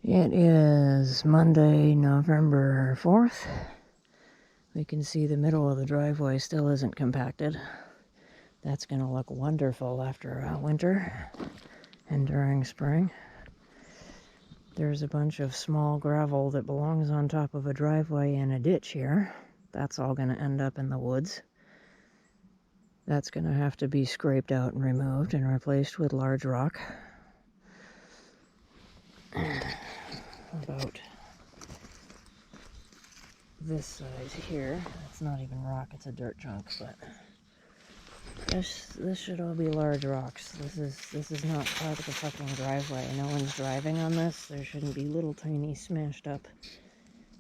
It is Monday, November 4th. We can see the middle of the driveway still isn't compacted. That's going to look wonderful after winter and during spring. There's a bunch of small gravel that belongs on top of a driveway in a ditch here. That's all going to end up in the woods. That's going to have to be scraped out and removed and replaced with large rock. About this size here. It's not even rock, it's a dirt chunk, but this should all be large rocks. This is not part of the fucking driveway. No one's driving on this. There shouldn't be little tiny smashed up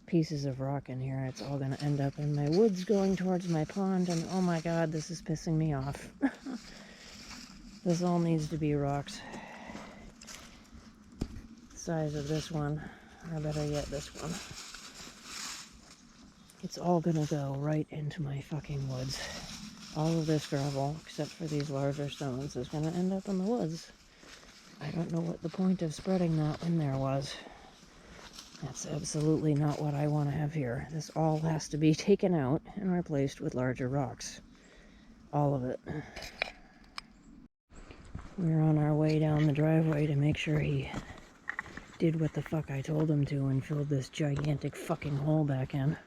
pieces of rock in here. It's all gonna end up in my woods going towards my pond, and oh my god, this is pissing me off. This all needs to be rocks. The size of this one, or better yet, this one. It's all gonna go right into my fucking woods. All of this gravel, except for these larger stones, is gonna end up in the woods. I don't know what the point of spreading that in there was. That's absolutely not what I want to have here. This all has to be taken out and replaced with larger rocks. All of it. We're on our way down the driveway to make sure he did what the fuck I told him to and filled this gigantic fucking hole back in.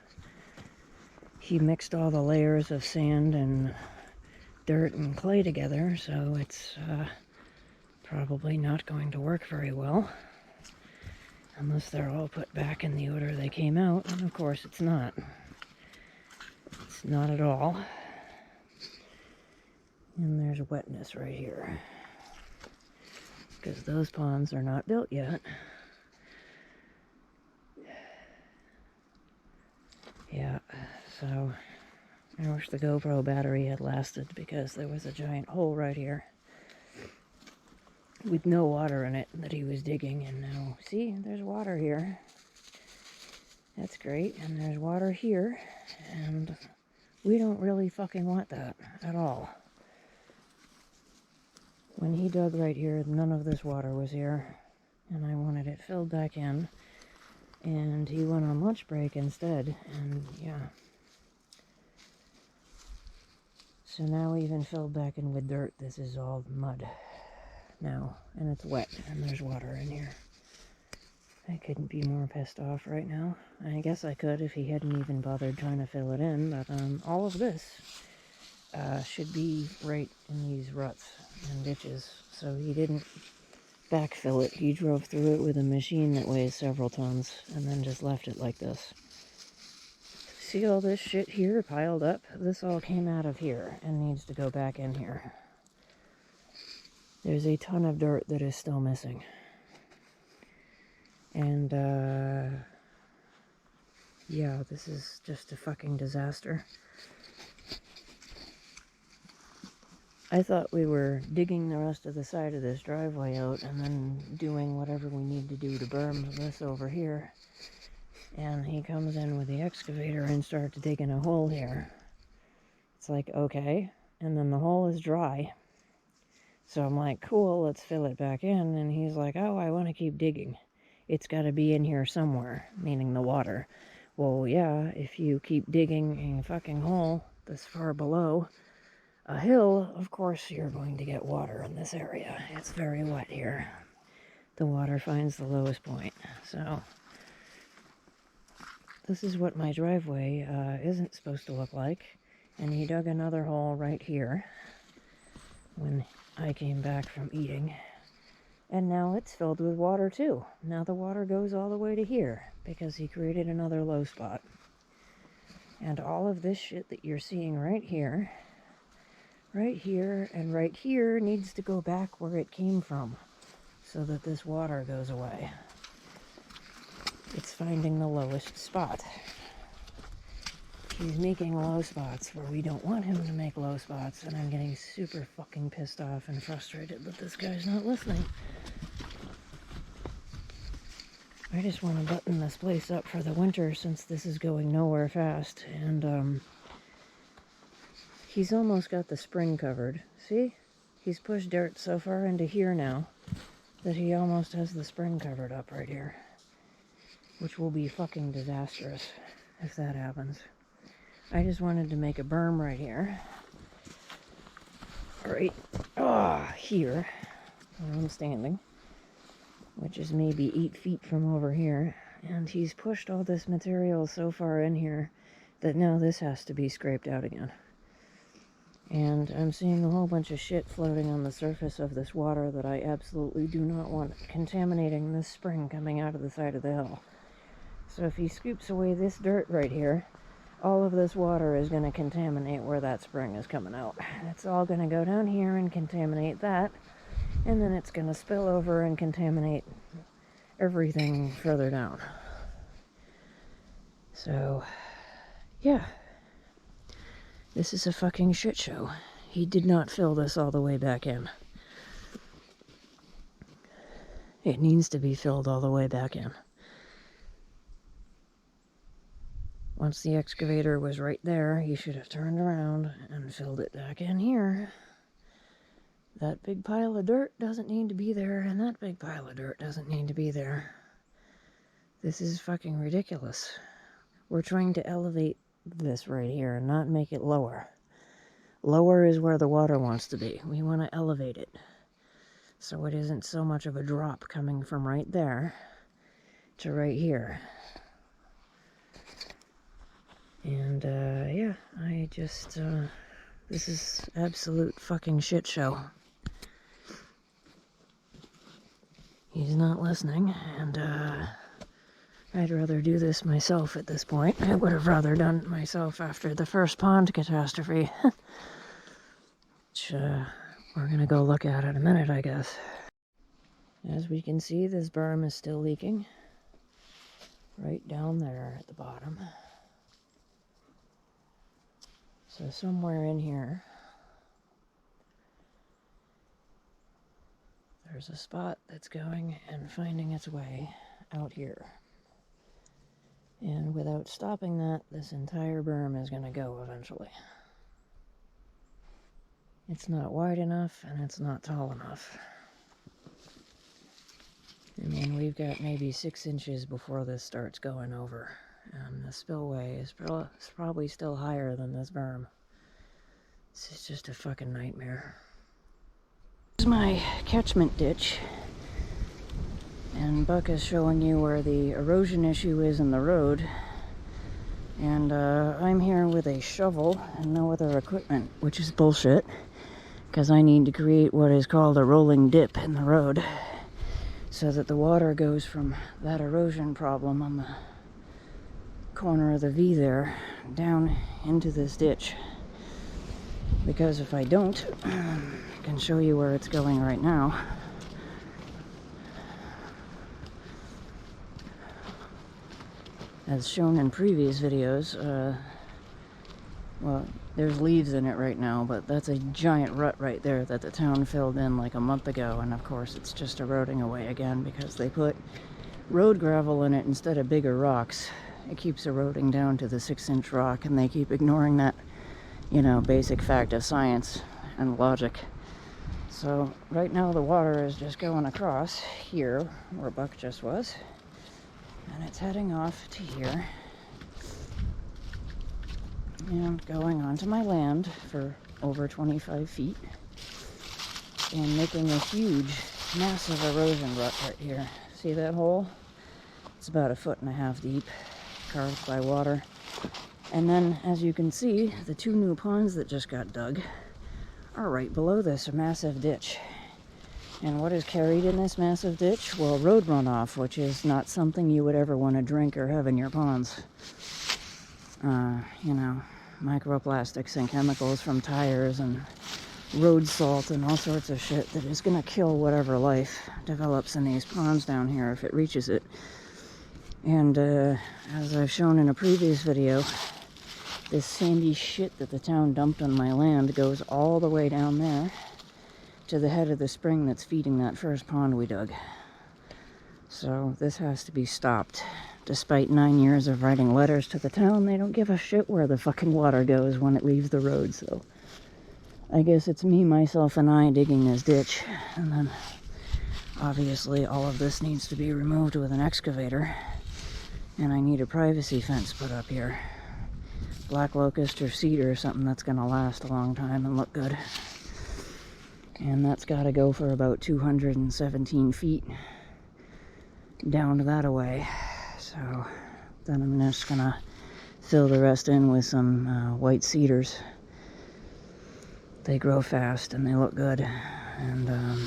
He mixed all the layers of sand and dirt and clay together, so it's probably not going to work very well. Unless they're all put back in the order they came out, and of course it's not. It's not at all. And there's wetness right here. Because those ponds are not built yet. Yeah, so I wish the GoPro battery had lasted because there was a giant hole right here with no water in it that he was digging, and now, see, there's water here. That's great, and there's water here, and we don't really fucking want that at all. When he dug right here, none of this water was here, and I wanted it filled back in, and he went on lunch break instead, and yeah. So now even filled back in with dirt, this is all mud now, and it's wet, and there's water in here. I couldn't be more pissed off right now. I guess I could if he hadn't even bothered trying to fill it in, but all of this should be right in these ruts and ditches, so he didn't backfill it. He drove through it with a machine that weighs several tons, and then just left it like this. See all this shit here piled up? This all came out of here and needs to go back in here. There's a ton of dirt that is still missing. And, yeah, this is just a fucking disaster. I thought we were digging the rest of the side of this driveway out and then doing whatever we need to do to berm this over here. And he comes in with the excavator and starts digging a hole here. It's like, okay. And then the hole is dry. So I'm like, cool, let's fill it back in. And he's like, oh, I want to keep digging. It's got to be in here somewhere, meaning the water. Well, yeah, if you keep digging a fucking hole this far below a hill, of course you're going to get water in this area. It's very wet here. The water finds the lowest point. So this is what my driveway isn't supposed to look like. And he dug another hole right here when I came back from eating. And now it's filled with water too. Now the water goes all the way to here because he created another low spot. And all of this shit that you're seeing right here, and right here needs to go back where it came from so that this water goes away. It's finding the lowest spot. He's making low spots where we don't want him to make low spots, and I'm getting super fucking pissed off and frustrated that this guy's not listening. I just want to button this place up for the winter since this is going nowhere fast, and he's almost got the spring covered. See? He's pushed dirt so far into here now that he almost has the spring covered up right here. which will be fucking disastrous if that happens. I just wanted to make a berm right here. Right here, where I'm standing, which is maybe 8 feet from over here. And he's pushed all this material so far in here that now this has to be scraped out again. And I'm seeing a whole bunch of shit floating on the surface of this water that I absolutely do not want contaminating this spring coming out of the side of the hill. So if he scoops away this dirt right here, all of this water is going to contaminate where that spring is coming out. It's all going to go down here and contaminate that, and then it's going to spill over and contaminate everything further down. So, yeah. This is a fucking shit show. He did not fill this all the way back in. It needs to be filled all the way back in. Once the excavator was right there, he should have turned around and filled it back in here. That big pile of dirt doesn't need to be there, and that big pile of dirt doesn't need to be there. This is fucking ridiculous. We're trying to elevate this right here and not make it lower. Lower is where the water wants to be. We want to elevate it so it isn't so much of a drop coming from right there to right here. And yeah, I just this is absolute fucking shit show. He's not listening, and I'd rather do this myself at this point. I would have rather done it myself after the first pond catastrophe. Which, we're gonna go look at in a minute, I guess. As we can see, this berm is still leaking. Right down there at the bottom. So somewhere in here, there's a spot that's going and finding its way out here. And without stopping that, this entire berm is going to go eventually. It's not wide enough, and it's not tall enough. I mean, we've got maybe 6 inches before this starts going over. And the spillway is probably still higher than this berm. This is just a fucking nightmare. Here's my catchment ditch. And Buck is showing you where the erosion issue is in the road. And I'm here with a shovel and no other equipment, which is bullshit. Because I need to create what is called a rolling dip in the road. So that the water goes from that erosion problem on the corner of the V there down into this ditch. Because if I don't, I can show you where it's going right now. As shown in previous videos, well, there's leaves in it right now, but that's a giant rut right there that the town filled in like a month ago, and of course it's just eroding away again because they put road gravel in it instead of bigger rocks. It keeps eroding down to the 6-inch rock, and they keep ignoring that, you know, basic fact of science and logic. So right now the water is just going across here where Buck just was, and it's heading off to here and going onto my land for over 25 feet and making a huge, massive erosion rut right here. See that hole? It's about 1.5 feet deep, carved by water. And then, as you can see, the 2 new ponds that just got dug are right below this massive ditch. And what is carried in this massive ditch? Well, road runoff, which is not something you would ever want to drink or have in your ponds. You know, microplastics and chemicals from tires and road salt and all sorts of shit that is going to kill whatever life develops in these ponds down here if it reaches it. And as I've shown in a previous video, this sandy shit that the town dumped on my land goes all the way down there to the head of the spring that's feeding that first pond we dug. So this has to be stopped. Despite 9 years of writing letters to the town, they don't give a shit where the fucking water goes when it leaves the road. So I guess it's me, myself, and I digging this ditch. And then obviously all of this needs to be removed with an excavator. And I need a privacy fence put up here. Black locust or cedar or something that's gonna last a long time and look good. And that's gotta go for about 217 feet down to that away. So then I'm just gonna fill the rest in with some white cedars. They grow fast and they look good. And